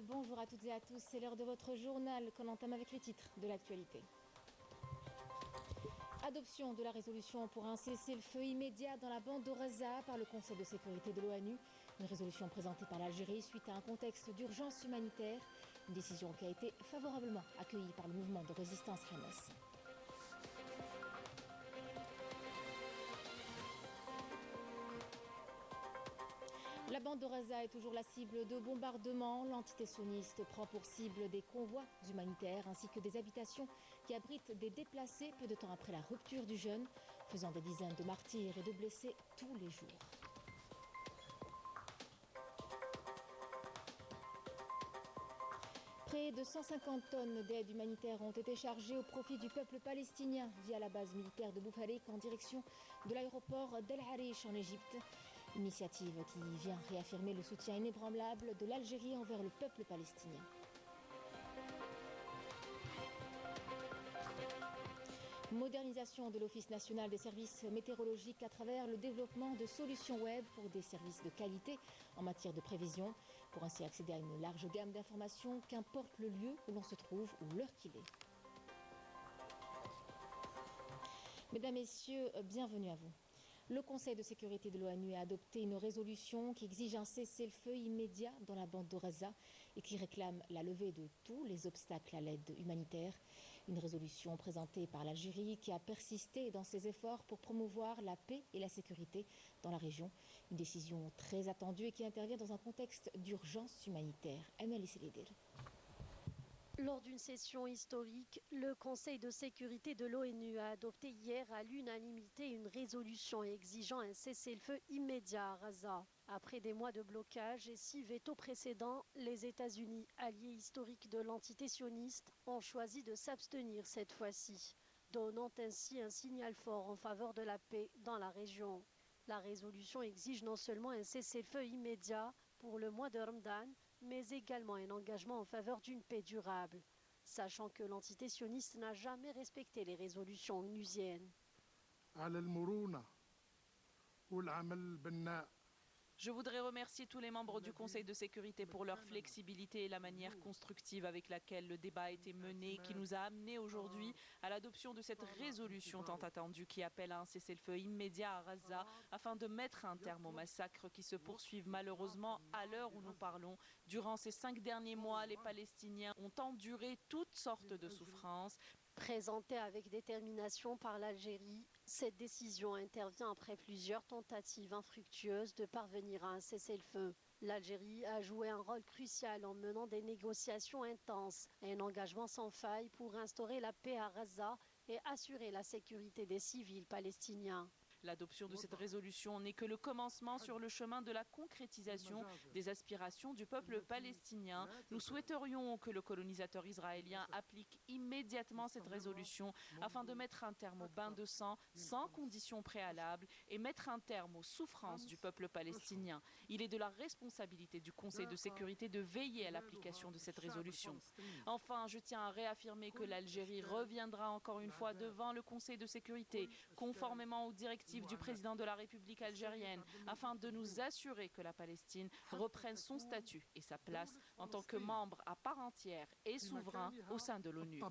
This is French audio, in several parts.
bonjour à toutes et à tous. C'est l'heure de votre journal qu'on entame avec les titres de l'actualité. Adoption de la résolution pour un cessez-le-feu immédiat dans la bande de Gaza par le Conseil de sécurité de l'ONU. Une résolution présentée par l'Algérie suite à un contexte d'urgence humanitaire. Une décision qui a été favorablement accueillie par le mouvement de résistance Hamas. La bande de Gaza est toujours la cible de bombardements. L'entité sioniste prend pour cible des convois humanitaires ainsi que des habitations qui abritent des déplacés peu de temps après la rupture du jeûne, faisant des dizaines de martyrs et de blessés tous les jours. Près de 150 tonnes d'aide humanitaire ont été chargées au profit du peuple palestinien via la base militaire de Boufarik en direction de l'aéroport d'El Arish en Égypte. Initiative qui vient réaffirmer le soutien inébranlable de l'Algérie envers le peuple palestinien. Modernisation de l'Office national des services météorologiques à travers le développement de solutions web pour des services de qualité en matière de prévision, pour ainsi accéder à une large gamme d'informations, qu'importe le lieu où l'on se trouve ou l'heure qu'il est. Mesdames, Messieurs, bienvenue à vous. Le Conseil de sécurité de l'ONU a adopté une résolution qui exige un cessez-le-feu immédiat dans la bande de Gaza et qui réclame la levée de tous les obstacles à l'aide humanitaire. Une résolution présentée par l'Algérie qui a persisté dans ses efforts pour promouvoir la paix et la sécurité dans la région. Une décision très attendue et qui intervient dans un contexte d'urgence humanitaire. Emel Isselidel. Lors d'une session historique, le Conseil de sécurité de l'ONU a adopté hier à l'unanimité une résolution exigeant un cessez-le-feu immédiat à Gaza. Après des mois de blocage et 6 vétos précédents, les États-Unis, alliés historiques de l'entité sioniste, ont choisi de s'abstenir cette fois-ci, donnant ainsi un signal fort en faveur de la paix dans la région. La résolution exige non seulement un cessez-le-feu immédiat pour le mois de Ramadan, mais également un engagement en faveur d'une paix durable, sachant que l'entité sioniste n'a jamais respecté les résolutions onusiennes. Je voudrais remercier tous les membres du Conseil de sécurité pour leur flexibilité et la manière constructive avec laquelle le débat a été mené, qui nous a amenés aujourd'hui à l'adoption de cette résolution tant attendue qui appelle à un cessez-le-feu immédiat à Gaza afin de mettre un terme aux massacres qui se poursuivent malheureusement à l'heure où nous parlons. Durant ces 5 derniers mois, les Palestiniens ont enduré toutes sortes de souffrances. Présentée avec détermination par l'Algérie, cette décision intervient après plusieurs tentatives infructueuses de parvenir à un cessez-le-feu. L'Algérie a joué un rôle crucial en menant des négociations intenses et un engagement sans faille pour instaurer la paix à Gaza et assurer la sécurité des civils palestiniens. L'adoption de cette résolution n'est que le commencement sur le chemin de la concrétisation des aspirations du peuple palestinien. Nous souhaiterions que le colonisateur israélien applique immédiatement cette résolution afin de mettre un terme au bain de sang sans conditions préalables et mettre un terme aux souffrances du peuple palestinien. Il est de la responsabilité du Conseil de sécurité de veiller à l'application de cette résolution. Enfin, je tiens à réaffirmer que l'Algérie reviendra encore une fois devant le Conseil de sécurité, conformément aux directives du président de la République algérienne, afin de nous assurer que la Palestine reprenne son statut et sa place en tant que membre à part entière et souverain au sein de l'ONU.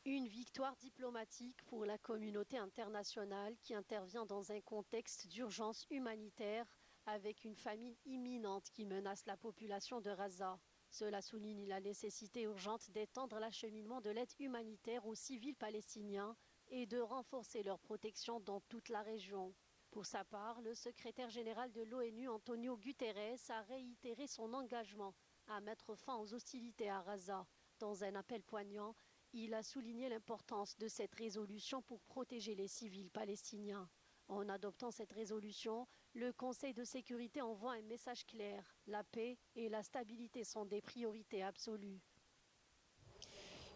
Une victoire diplomatique pour la communauté internationale qui intervient dans un contexte d'urgence humanitaire avec une famine imminente qui menace la population de Gaza. Cela souligne la nécessité urgente d'étendre l'acheminement de l'aide humanitaire aux civils palestiniens et de renforcer leur protection dans toute la région. Pour sa part, le secrétaire général de l'ONU, Antonio Guterres, a réitéré son engagement à mettre fin aux hostilités à Gaza. Dans un appel poignant, il a souligné l'importance de cette résolution pour protéger les civils palestiniens. En adoptant cette résolution, le Conseil de sécurité envoie un message clair. La paix et la stabilité sont des priorités absolues.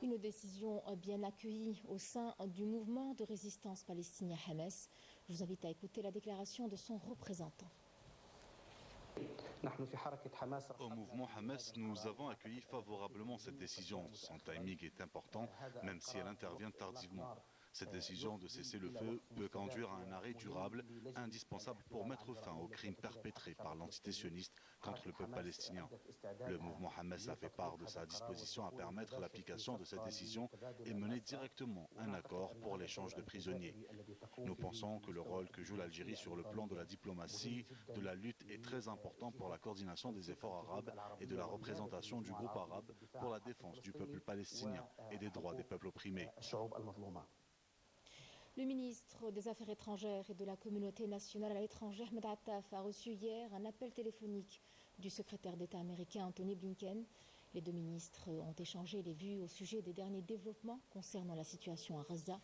Une décision bien accueillie au sein du mouvement de résistance palestinien Hamas. Je vous invite à écouter la déclaration de son représentant. Au mouvement Hamas, nous avons accueilli favorablement cette décision. Son timing est important, même si elle intervient tardivement. Cette décision de cesser le feu peut conduire à un arrêt durable, indispensable pour mettre fin aux crimes perpétrés par l'entité sioniste contre le peuple palestinien. Le mouvement Hamas a fait part de sa disposition à permettre l'application de cette décision et mener directement un accord pour l'échange de prisonniers. Nous pensons que le rôle que joue l'Algérie sur le plan de la diplomatie, de la lutte est très important pour la coordination des efforts arabes et de la représentation du groupe arabe pour la défense du peuple palestinien et des droits des peuples opprimés. Le ministre des Affaires étrangères et de la communauté nationale à l'étranger, Ahmed Attaf, a reçu hier un appel téléphonique du secrétaire d'État américain Anthony Blinken. Les deux ministres ont échangé les vues au sujet des derniers développements concernant la situation à Gaza,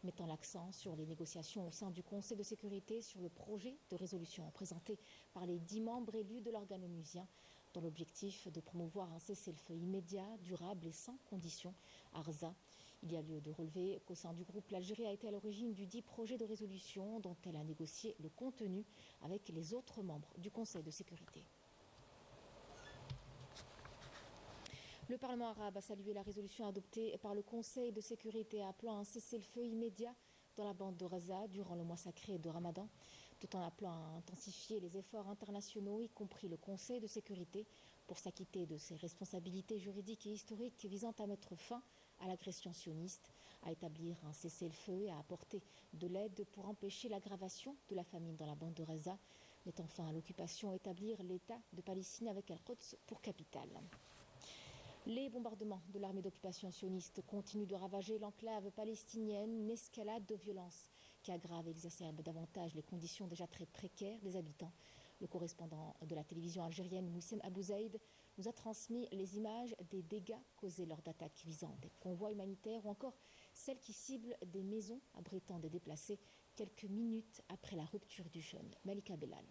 mettant l'accent sur les négociations au sein du Conseil de sécurité sur le projet de résolution présenté par les 10 membres élus de l'organe onusien, dans l'objectif de promouvoir un cessez-le-feu immédiat, durable et sans condition à Gaza. Il y a lieu de relever qu'au sein du groupe, l'Algérie a été à l'origine du dit projet de résolution dont elle a négocié le contenu avec les autres membres du Conseil de sécurité. Le Parlement arabe a salué la résolution adoptée par le Conseil de sécurité appelant à un cessez-le-feu immédiat dans la bande de Gaza durant le mois sacré de Ramadan, tout en appelant à intensifier les efforts internationaux, y compris le Conseil de sécurité, pour s'acquitter de ses responsabilités juridiques et historiques visant à mettre fin à l'agression sioniste, à établir un cessez-le-feu et à apporter de l'aide pour empêcher l'aggravation de la famine dans la bande de Gaza, mettant fin à l'occupation et établir l'État de Palestine avec Al-Quds pour capitale. Les bombardements de l'armée d'occupation sioniste continuent de ravager l'enclave palestinienne, une escalade de violence qui aggrave et exacerbe davantage les conditions déjà très précaires des habitants. Le correspondant de la télévision algérienne Moussem Abou Zaïd nous a transmis les images des dégâts causés lors d'attaques visant des convois humanitaires ou encore celles qui ciblent des maisons abritant des déplacés quelques minutes après la rupture du jeûne. Malika Bellal.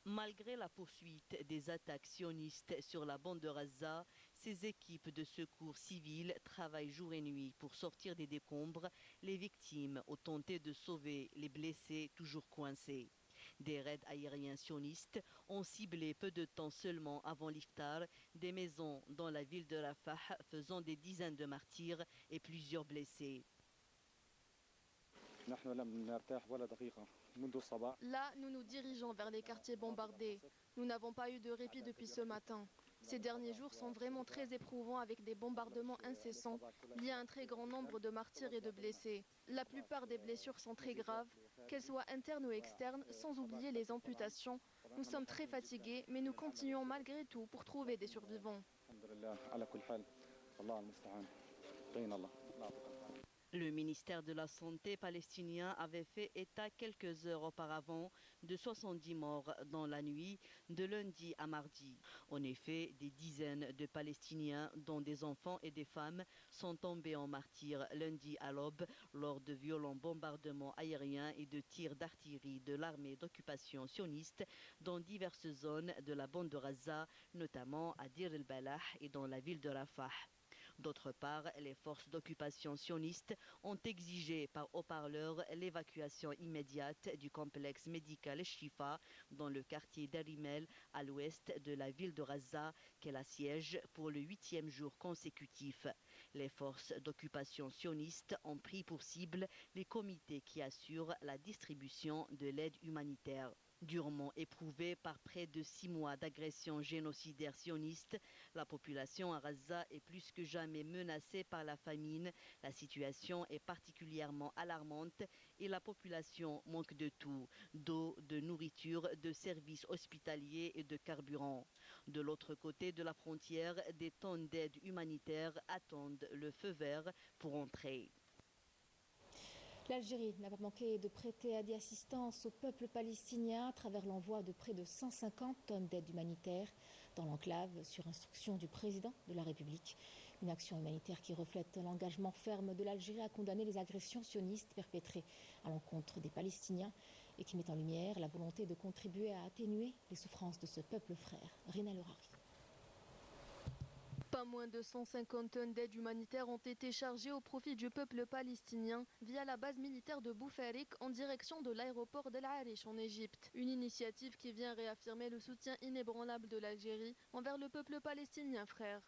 Malgré la poursuite des attaques sionistes sur la bande de Gaza, ces équipes de secours civils travaillent jour et nuit pour sortir des décombres les victimes ou tenter de sauver les blessés toujours coincés. Des raids aériens sionistes ont ciblé peu de temps seulement avant l'iftar des maisons dans la ville de Rafah, faisant des dizaines de martyrs et plusieurs blessés. Là, nous nous dirigeons vers les quartiers bombardés. Nous n'avons pas eu de répit depuis ce matin. Ces derniers jours sont vraiment très éprouvants avec des bombardements incessants liés à un très grand nombre de martyrs et de blessés. La plupart des blessures sont très graves, qu'elles soient internes ou externes, sans oublier les amputations. Nous sommes très fatigués, mais nous continuons malgré tout pour trouver des survivants. Le ministère de la Santé palestinien avait fait état quelques heures auparavant de 70 morts dans la nuit de lundi à mardi. En effet, des dizaines de Palestiniens, dont des enfants et des femmes, sont tombés en martyrs lundi à l'aube lors de violents bombardements aériens et de tirs d'artillerie de l'armée d'occupation sioniste dans diverses zones de la bande de Gaza, notamment à Dir el-Balah et dans la ville de Rafah. D'autre part, les forces d'occupation sionistes ont exigé par haut-parleur l'évacuation immédiate du complexe médical Shifa dans le quartier d'Arimel à l'ouest de la ville de Gaza qu'elle assiège pour le 8e jour consécutif. Les forces d'occupation sionistes ont pris pour cible les comités qui assurent la distribution de l'aide humanitaire. Durement éprouvée par près de 6 mois d'agression génocidaire sioniste, la population à Gaza est plus que jamais menacée par la famine. La situation est particulièrement alarmante et la population manque de tout, d'eau, de nourriture, de services hospitaliers et de carburant. De l'autre côté de la frontière, des tonnes d'aide humanitaire attendent le feu vert pour entrer. L'Algérie n'a pas manqué de prêter assistance au peuple palestinien à travers l'envoi de près de 150 tonnes d'aide humanitaire dans l'enclave sur instruction du président de la République. Une action humanitaire qui reflète l'engagement ferme de l'Algérie à condamner les agressions sionistes perpétrées à l'encontre des Palestiniens et qui met en lumière la volonté de contribuer à atténuer les souffrances de ce peuple frère. Rina Lerari. Pas moins de 150 tonnes d'aide humanitaire ont été chargées au profit du peuple palestinien via la base militaire de Boufarik en direction de l'aéroport d'El Arish en Égypte. Une initiative qui vient réaffirmer le soutien inébranlable de l'Algérie envers le peuple palestinien frère.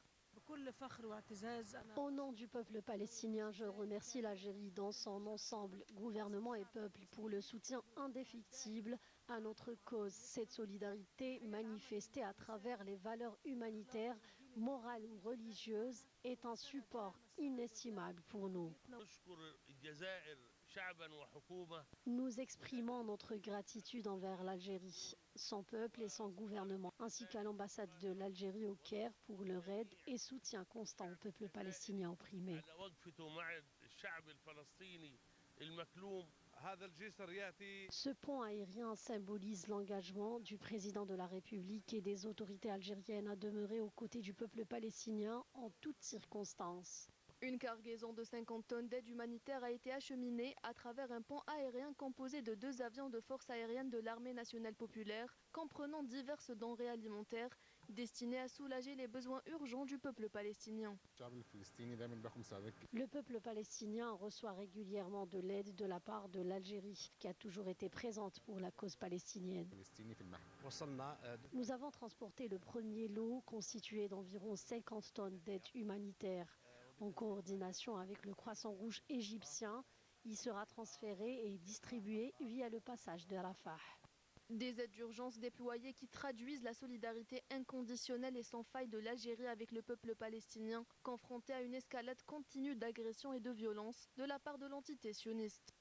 Au nom du peuple palestinien, je remercie l'Algérie dans son ensemble, gouvernement et peuple, pour le soutien indéfectible à notre cause. Cette solidarité manifestée à travers les valeurs humanitaires, morales ou religieuses est un support inestimable pour nous. Nous exprimons notre gratitude envers l'Algérie, son peuple et son gouvernement, ainsi qu'à l'ambassade de l'Algérie au Caire pour leur aide et soutien constant au peuple palestinien opprimé. Ce pont aérien symbolise l'engagement du président de la République et des autorités algériennes à demeurer aux côtés du peuple palestinien en toutes circonstances. Une cargaison de 50 tonnes d'aide humanitaire a été acheminée à travers un pont aérien composé de 2 avions de force aérienne de l'armée nationale populaire, comprenant diverses denrées alimentaires destinées à soulager les besoins urgents du peuple palestinien. Le peuple palestinien reçoit régulièrement de l'aide de la part de l'Algérie, qui a toujours été présente pour la cause palestinienne. Nous avons transporté le premier lot constitué d'environ 50 tonnes d'aide humanitaire. En coordination avec le Croissant Rouge égyptien, il sera transféré et distribué via le passage de Rafah. Des aides d'urgence déployées qui traduisent la solidarité inconditionnelle et sans faille de l'Algérie avec le peuple palestinien, confronté à une escalade continue d'agressions et de violences de la part de l'entité sioniste.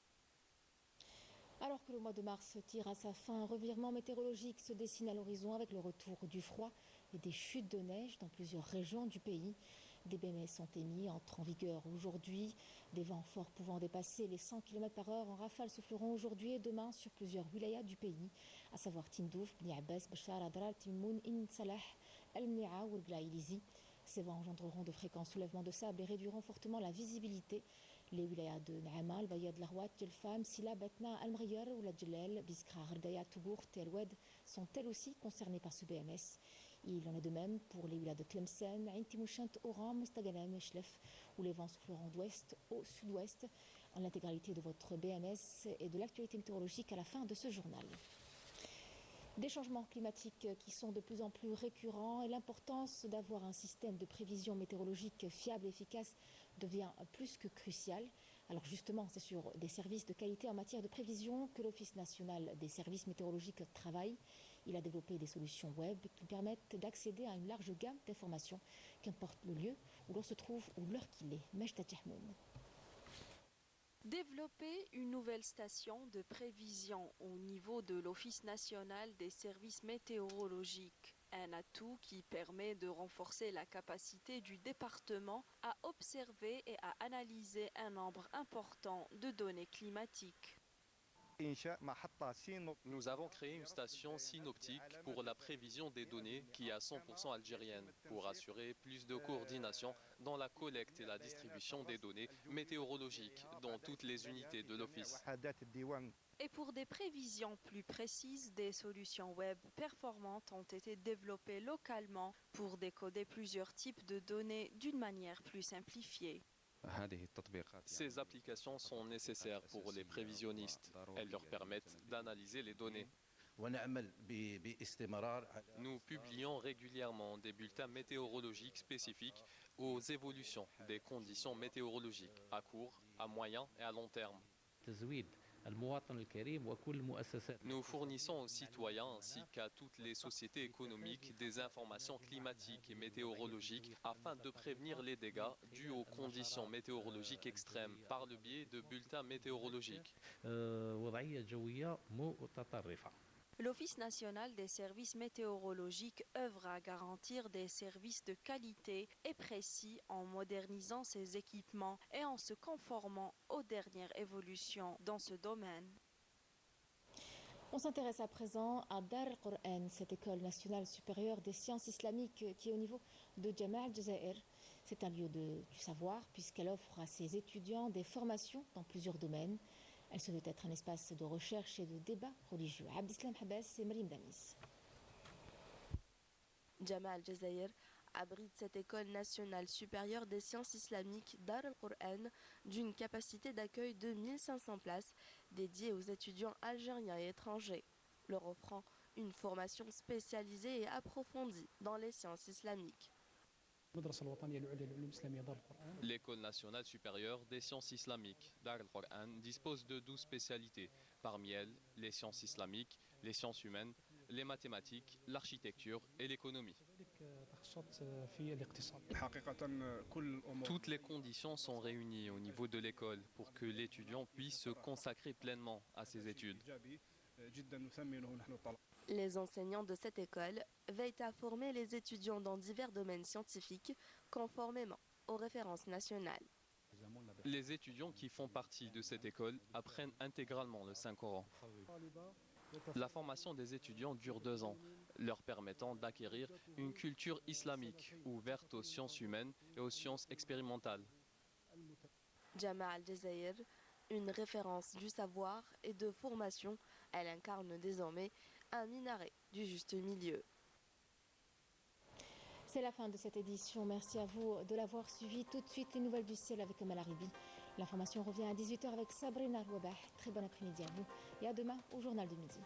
Alors que le mois de mars tire à sa fin, un revirement météorologique se dessine à l'horizon avec le retour du froid et des chutes de neige dans plusieurs régions du pays. Des BMS sont émis, entrent en vigueur aujourd'hui. Des vents forts pouvant dépasser les 100 km/h en rafale souffleront aujourd'hui et demain sur plusieurs wilayas du pays, à savoir Tindouf, Bni Abbas, Bachar, Adrar, Timoun, In Salah, El Mnia ou Ilizi. Ces vents engendreront de fréquents soulèvements de sable et réduiront fortement la visibilité. Les wilayas de Naama, Al-Bayad, Larwat, Djelfam, Sila, Batna, Al-Mriyar ou la Djelal, Biskra, Hardaya, Toubour, Telwed sont elles aussi concernées par ce BMS. Il en est de même pour les wilayas de Tlemcen, Ain Timouchant, Oran, Mostaganem et Chlef, où les vents souffleront d'ouest au sud-ouest. En l'intégralité de votre BMS et de l'actualité météorologique à la fin de ce journal. Des changements climatiques qui sont de plus en plus récurrents et l'importance d'avoir un système de prévision météorologique fiable et efficace devient plus que cruciale. Alors justement, c'est sur des services de qualité en matière de prévision que l'Office national des services météorologiques travaille. Il a développé des solutions web qui permettent d'accéder à une large gamme d'informations, qu'importe le lieu où l'on se trouve ou l'heure qu'il est. Mejda Jahmoun. Développer une nouvelle station de prévision au niveau de l'Office national des services météorologiques. Un atout qui permet de renforcer la capacité du département à observer et à analyser un nombre important de données climatiques. Nous avons créé une station synoptique pour la prévision des données qui est à 100% algérienne, pour assurer plus de coordination dans la collecte et la distribution des données météorologiques dans toutes les unités de l'Office. Et pour des prévisions plus précises, des solutions web performantes ont été développées localement pour décoder plusieurs types de données d'une manière plus simplifiée. Ces applications sont nécessaires pour les prévisionnistes. Elles leur permettent d'analyser les données. Nous publions régulièrement des bulletins météorologiques spécifiques aux évolutions des conditions météorologiques à court, à moyen et à long terme. Nous fournissons aux citoyens ainsi qu'à toutes les sociétés économiques des informations climatiques et météorologiques afin de prévenir les dégâts dus aux conditions météorologiques extrêmes par le biais de bulletins météorologiques. L'Office national des services météorologiques œuvre à garantir des services de qualité et précis en modernisant ses équipements et en se conformant aux dernières évolutions dans ce domaine. On s'intéresse à présent à Dar al-Qur'an, cette école nationale supérieure des sciences islamiques qui est au niveau de Jamaa al-Jazair. C'est un lieu du savoir puisqu'elle offre à ses étudiants des formations dans plusieurs domaines. Elle se veut être un espace de recherche et de débat religieux. Abdeslam Habas et Marim Danis. Jamaa al-Jazair abrite cette école nationale supérieure des sciences islamiques Dar al-Qur'an d'une capacité d'accueil de 1500 places dédiées aux étudiants algériens et étrangers, leur offrant une formation spécialisée et approfondie dans les sciences islamiques. L'École nationale supérieure des sciences islamiques Dar al-Qur'an dispose de 12 spécialités. Parmi elles, les sciences islamiques, les sciences humaines, les mathématiques, l'architecture et l'économie. Toutes les conditions sont réunies au niveau de l'école pour que l'étudiant puisse se consacrer pleinement à ses études. Les enseignants de cette école veillent à former les étudiants dans divers domaines scientifiques conformément aux références nationales. Les étudiants qui font partie de cette école apprennent intégralement le Saint-Coran. La formation des étudiants dure 2 ans, leur permettant d'acquérir une culture islamique ouverte aux sciences humaines et aux sciences expérimentales. Jamaa Al-Jazair, une référence du savoir et de formation, elle incarne désormais un minaret du juste milieu. C'est la fin de cette édition. Merci à vous de l'avoir suivi. Tout de suite, les nouvelles du ciel avec Omar Aribi. L'information revient à 18h avec Sabrina Rouabah. Très bon après-midi à vous et à demain au journal du midi.